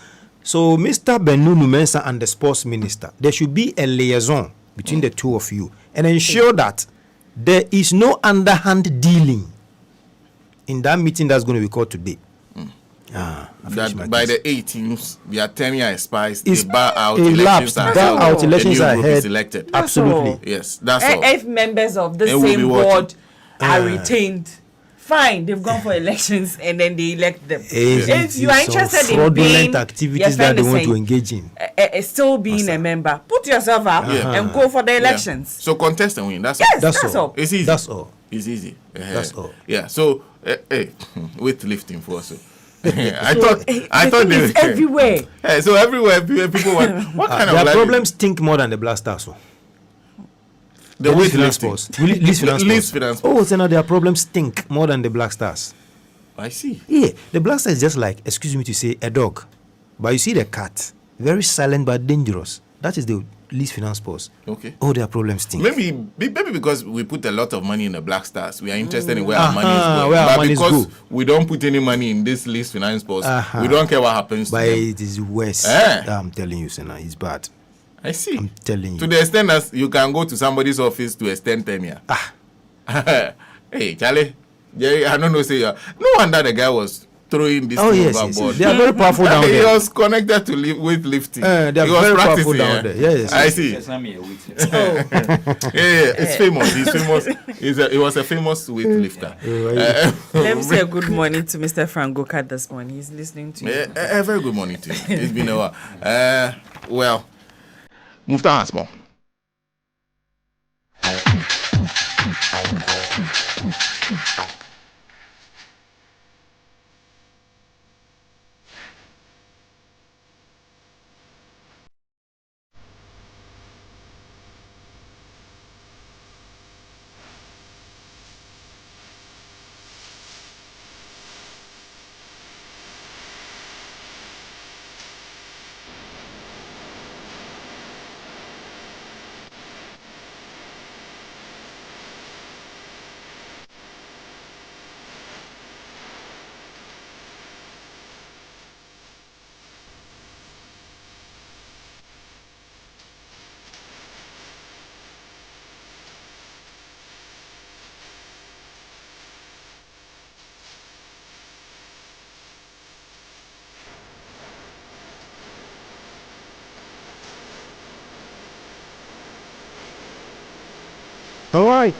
So Mr. Benunu Mensah and the sports minister, there should be a liaison between the two of you and ensure that there is no underhand dealing in that meeting that's going to be called today. That by the 18th, their tenure expires. It's they bar out elapsed. elections. Elections are held. Selected. Absolutely. Yes, that's all. If members of the same board are retained, fine, they've gone for elections and then they elect them. If you are interested in being activities that they want to engage in, still being a member, put yourself up and go for the elections. So contest and win. That's all. It's easy. That's all. It's easy. That's all. Yeah. So weight lifting for us. I thought they were everywhere. So everywhere people want. What kind of their problems stink more than the Black Stars. The weight lifting. Least finance. Oh, so now their problems stink more than the Black Stars. I see. Yeah, the Black Stars is just like, excuse me to say, a dog. But you see the cat, very silent but dangerous. That is the least finance post. Okay. Oh, their problems stink. Maybe because we put a lot of money in the Black Stars, we are interested in where our money is going. Where our but money because go. we don't put any money in this least finance post, we don't care what happens but to them. It is worse. I'm telling you, Sena, it's bad. I see. I'm telling you. To the extent that you can go to somebody's office to extend tenure. Hey, Charlie, Jerry, I don't know, say no wonder the guy was throwing this thing overboard. They are very powerful down there. He was connected to weightlifting. They are very powerful down there. Yes. I see. It's famous. He's famous. He was a famous weightlifter. Let me say a good morning to Mr. Frank Gokat this morning. He's listening to you. A very good morning to you. It's been a while. Well, Mufta Hasmo. All right.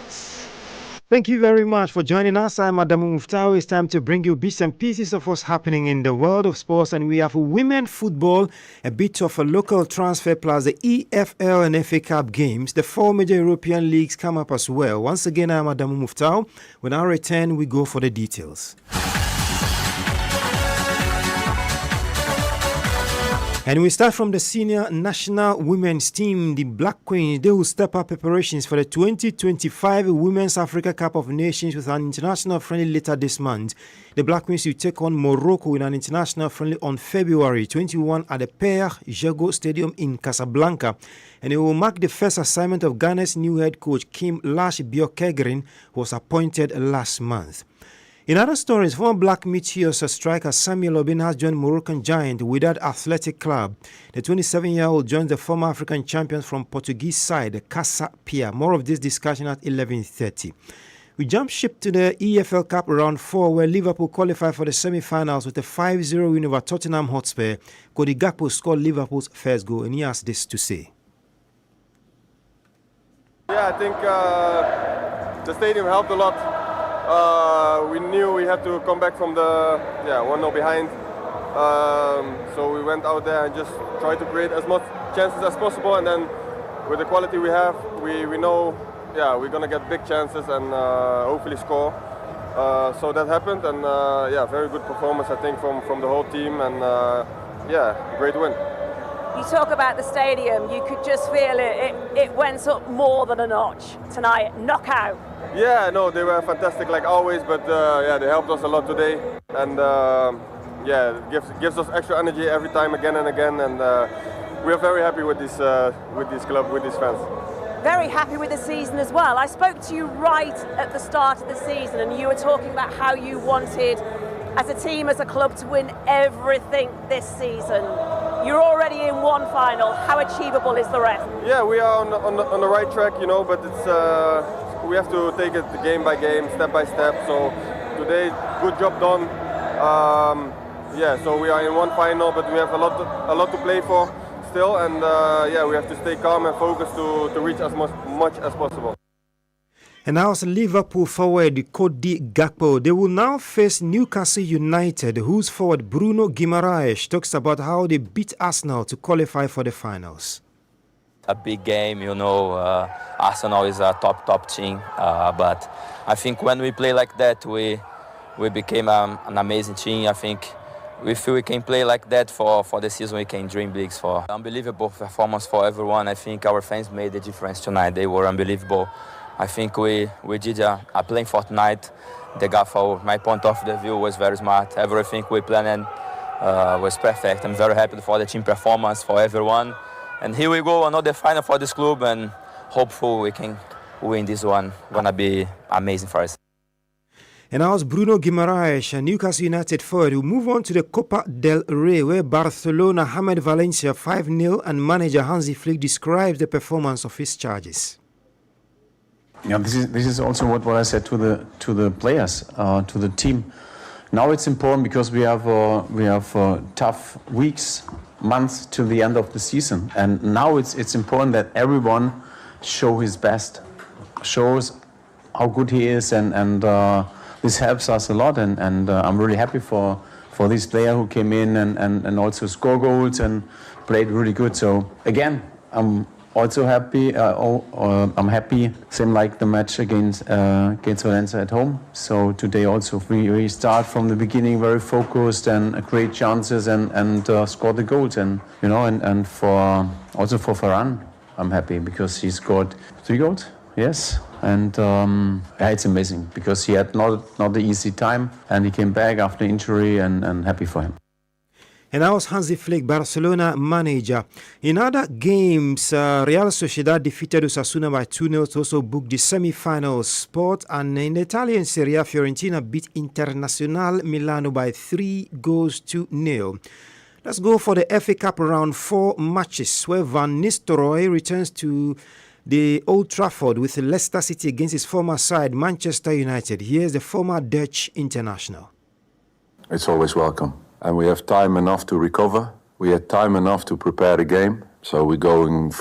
Thank you very much for joining us. I'm Adamu Muftau. It's time to bring you bits and pieces of what's happening in the world of sports. And we have women football, a bit of a local transfer, plus the EFL and FA Cup games. The four major European leagues come up as well. Once again, I'm Adamu Muftau. When I return, we go for the details. And we start from the senior national women's team, the Black Queens. They will step up preparations for the 2025 Women's Africa Cup of Nations with an international friendly later this month. The Black Queens will take on Morocco in an international friendly on February 21 at the Père Jago Stadium in Casablanca. And it will mark the first assignment of Ghana's new head coach, Kim Lash Biokegrin, who was appointed last month. In other stories, former Black Meteors striker Samuel Obin has joined Moroccan giant Wydad Athletic Club. The 27-year-old joins the former African champions from Portuguese side, Casa Pia. More of this discussion at 11:30. We jump ship to the EFL Cup round 4, where Liverpool qualified for the semi-finals with a 5-0 win over Tottenham Hotspur. Cody Gakpo scored Liverpool's first goal, and he has this to say. Yeah, I think the stadium helped a lot. We knew we had to come back from the 1-0 behind. So we went out there and just tried to create as much chances as possible. And then with the quality we have, we know we're going to get big chances and hopefully score. So that happened, and very good performance, I think, from the whole team. And great win. You talk about the stadium, you could just feel it went up more than a notch tonight, knockout. Yeah, no, they were fantastic like always, but they helped us a lot today, and it gives us extra energy every time, again and again, and we are very happy with this club, with these fans. Very happy with the season as well. I spoke to you right at the start of the season, and you were talking about how you wanted, as a team, as a club, to win everything this season. You're already in one final. How achievable is the rest? Yeah, we are on the right track, but it's we have to take it game by game, step by step. So today, good job done. So we are in one final, but we have a lot to play for still, and we have to stay calm and focused to reach as much as possible. And now it's Liverpool forward Cody Gakpo. They will now face Newcastle United, whose forward Bruno Guimaraes talks about how they beat Arsenal to qualify for the finals. A big game, Arsenal is a top team, but I think when we play like that, we became an amazing team. I think if we can play like that for the season, we can dream big for unbelievable performance for everyone. I think our fans made the difference tonight. They were unbelievable. I think we did a playing fortnight. The gaffer, my point of the view, was very smart. Everything we planned was perfect. I'm very happy for the team performance, for everyone. And here we go, another final for this club, and hopefully we can win this one. Gonna be amazing for us. And now it's Bruno Guimaraes, a Newcastle United forward, who move on to the Copa del Rey, where Barcelona hammered Valencia 5-0, and manager Hansi Flick describes the performance of his charges. Yeah, this is also what I said to the players, to the team. Now it's important because we have tough weeks, months till the end of the season, and now it's important that everyone show his best, shows how good he is, and this helps us a lot. And I'm really happy for this player who came in and also score goals and played really good. So again, I'm also happy. I'm happy, same like the match against Valencia at home. So today also we start from the beginning very focused and create chances and score the goals. And and for Varane, I'm happy because he scored 3 goals. Yes, and it's amazing because he had not the easy time and he came back after injury, and happy for him. And that was Hansi Flick, Barcelona manager. In other games, Real Sociedad defeated Osasuna by 2-0 to also book the semi-final spot. And in the Italian Serie A, Fiorentina beat Internazionale Milano by 3-0. Let's go for the FA Cup round 4 matches, where Van Nistelrooy returns to the Old Trafford with Leicester City against his former side, Manchester United. Here's the former Dutch international. It's always welcome. And we have time enough to recover. We had time enough to prepare the game. So we're going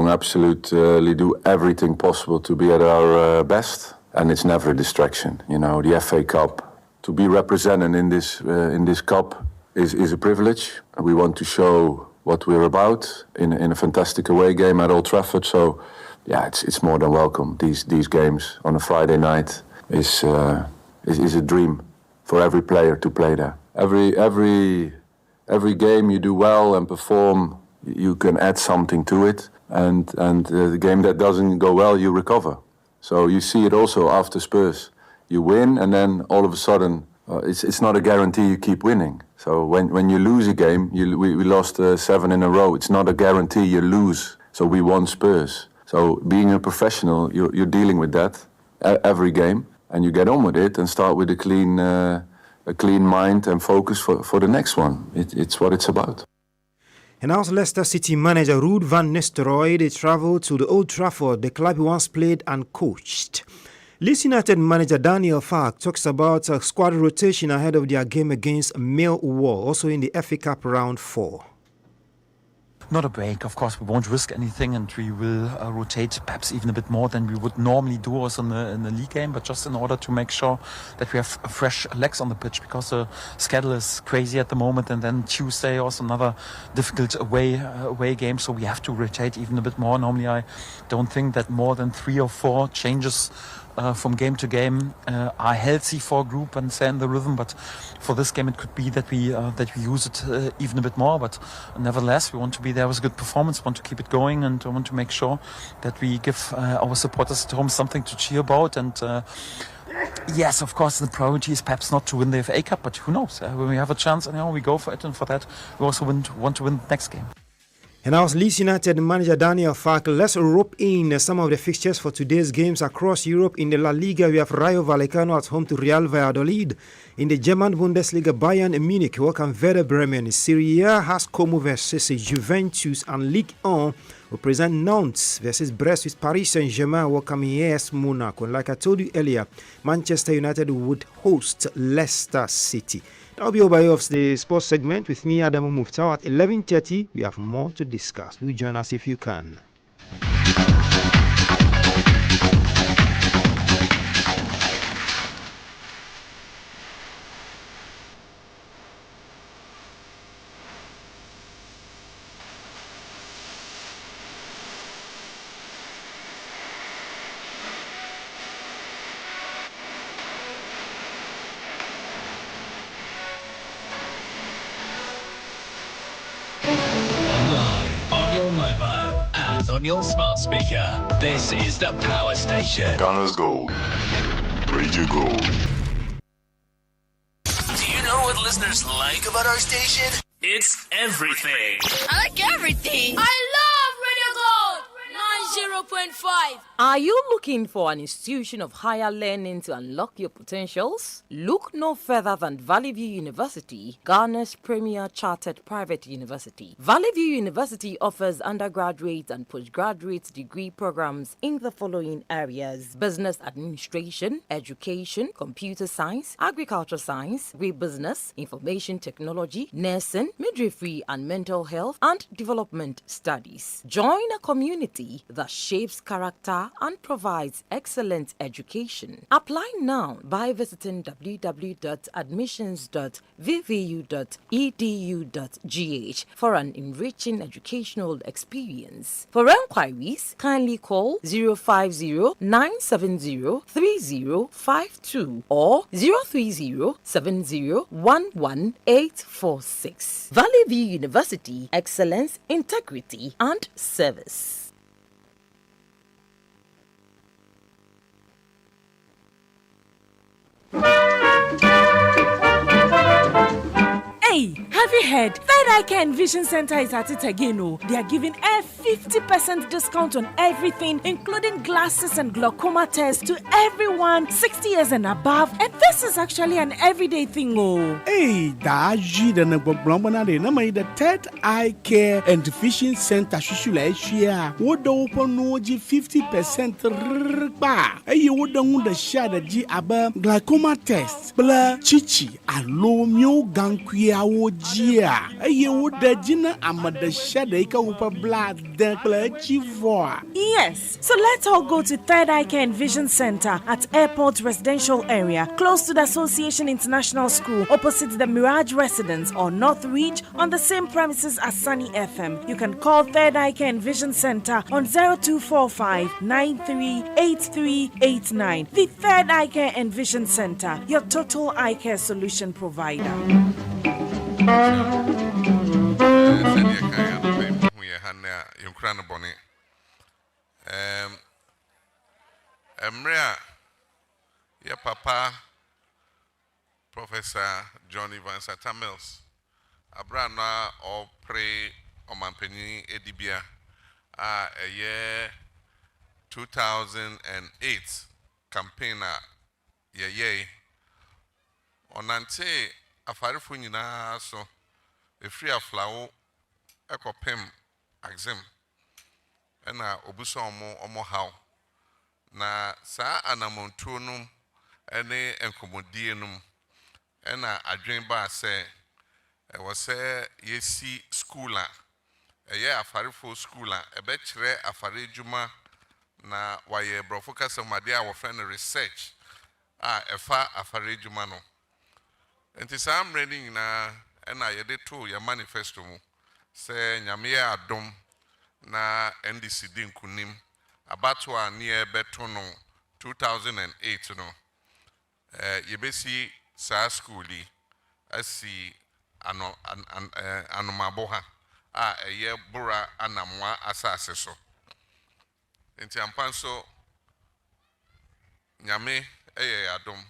absolutely do everything possible to be at our best. And it's never a distraction. The FA Cup, to be represented in this cup is a privilege. We want to show what we're about in a fantastic away game at Old Trafford. So, it's more than welcome. These games on a Friday night is a dream for every player to play there. Every every game you do well and perform, you can add something to it. And the game that doesn't go well, you recover. So you see it also after Spurs. You win, and then all of a sudden, it's not a guarantee you keep winning. So when you lose a game, we lost 7 in a row. It's not a guarantee you lose. So we won Spurs. So being a professional, you're dealing with that every game, and you get on with it and start with a clean mind and focus for the next one. It's what it's about. And now Leicester City manager Ruud van Nistelrooy travelled to the Old Trafford, the club he once played and coached. Leeds United manager Daniel Farke talks about squad rotation ahead of their game against Millwall, also in the FA Cup round 4. Not a break, of course. We won't risk anything, and we will rotate perhaps even a bit more than we would normally do also in the league game, but just in order to make sure that we have fresh legs on the pitch, because the schedule is crazy at the moment, and then Tuesday also another difficult away game, so we have to rotate even a bit more. Normally I don't think that more than 3 or 4 changes from game to game are healthy for a group and stay in the rhythm, but for this game it could be that we use it even a bit more. But nevertheless, we want to be there with a good performance, want to keep it going, and want to make sure that we give our supporters at home something to cheer about. And yes, of course, the priority is perhaps not to win the FA Cup, but who knows? When we have a chance, and we go for it, and for that we also want to win the next game. And now Leeds United manager Daniel Farke, let's rope in some of the fixtures for today's games across Europe. In the La Liga, we have Rayo Vallecano at home to Real Valladolid. In the German Bundesliga, Bayern Munich welcome Werder Bremen. Serie A has Como versus Juventus, and Ligue 1 will present Nantes versus Brest, with Paris Saint-Germain welcoming AS Monaco. And like I told you earlier, Manchester United would host Leicester City. That'll be over of the sports segment with me, Adamu Muftau. At 11:30, we have more to discuss. Do join us if you can. On your smart speaker, this is the Power Station. Gunners Gold. Radio Gold. Do you know what listeners like about our station? It's everything. I like everything. I love Radio Gold 90.5. Are you looking for an institution of higher learning to unlock your potentials? Look no further than Valley View University, Ghana's premier chartered private university. Valley View University offers undergraduate and postgraduate degree programs in the following areas: business administration, education, computer science, agriculture science, agribusiness, information technology, nursing, midwifery and mental health, and development studies. Join a community that shapes character and provides excellent education. Apply now by visiting www.admissions.vvu.edu.gh for an enriching educational experience. For enquiries, kindly call 050-970-3052 or 030-7011-846. Valley View University, excellence, integrity, and service. Hey, have you heard? Third Eye Care and Vision Center is at it again. Oh, they are giving a 50% discount on everything, including glasses and glaucoma tests, to everyone 60 years and above. And this is actually an everyday thing. Oh, hey, the Third Eye Care and Vision Center would open 50%. Hey, you would share the glaucoma test, blah, chichi, alomio ganquia. You would the Gina Amada Shadeka Upa Blood, the Chivoa. Yes, so let's all go to Third Eye Care and Vision Center at Airport Residential Area, close to the Association International School, opposite the Mirage Residence, or North Reach, on the same premises as Sunny FM. You can call Third Eye Care and Vision Center on 0245 938389. The Third Eye Care and Vision Center, your total eye care solution provider. Senior Kaya, we are Hannah, Ukraine Bonnet. Emrea, your papa, Professor John Evans Tamils, Abrana or pray on Mampeni Edibia, a year 2008 campaigner, ye. Onante afarifu nyina so efri aflawo ekopem exam ena obuso omo haw na saa anamontuo num ene enkomodie num ena adwen ba se se yesi school a eye afarifu school a ebe kire afare djuma na waye brofo kasamade a wo friend research a efa afare djuma no. Enti sam reading na ena yede to ya manifesto mu se nyame adom na NDC din kunim abato a ne beto no 2008 no yebesi sa school yi asi anomabo ha a eye bura anamwa asase so. Enti ampanso nyame adom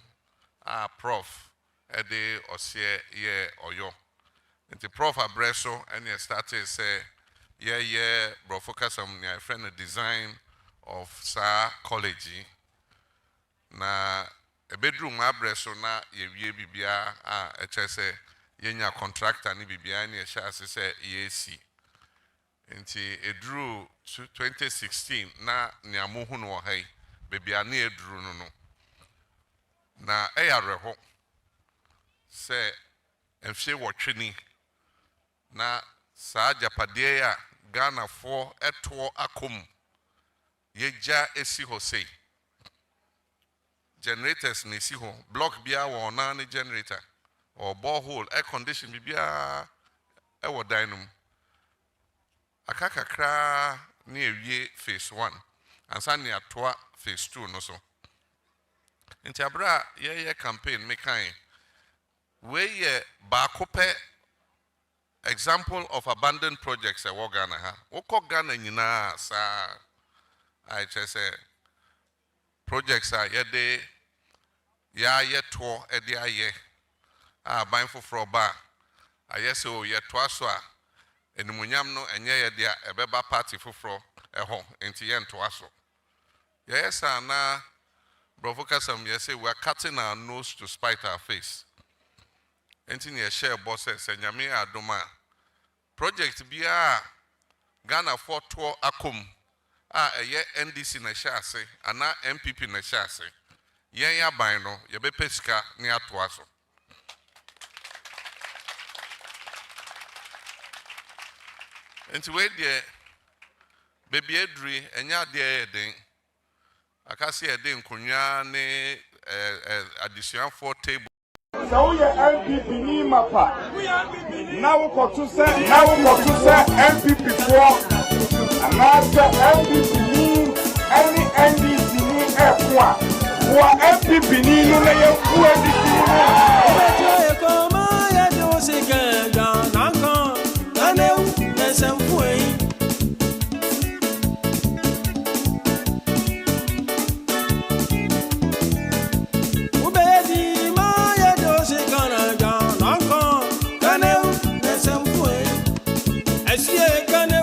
a prof ede osie ye oyo nti prof abreso and started say ye bro focus on your friend design of sa college na a bedroom abreso na ye wie bibia a echese yenya contractor ni bibia ni ehya say EAC nti edru 2016 na niamohu no hai bibia na edru no na eyarehɔ se enfie wotweni na saa japade ya Ghana for eto akom yeja esi ho sei generators ni si ho block bia wo na ni generator or borehole air condition bibia e wo dynamo akakakra ni ewie phase 1 ansa ni atoa phase 2 no so nti abra ye campaign mekan we bakope example of abandoned projects e wo Ghana ha woko Ghana nyina sa I say projects are yede ya yeto ede aye ban foforo ba ayese o yeto aso a enumunyam no enye yede a ebeba party foforo eho enti ye nto aso yesa na brofokasam yese we are cutting our nose to spite our face. Enti ne share bosses nyame adoma project bia Ghana for tour akom a eye NDC na hyase ana MPP na hyase yen ya ban no ye be pesika ne ato aso enti we de baby edri enya de eden akase eden konwa ne addition for table. So you MPP ni mapa. Now go to say MPP for. And now say MPP ni any NDC ni F1. Who MPP ni no le who NDC Gonna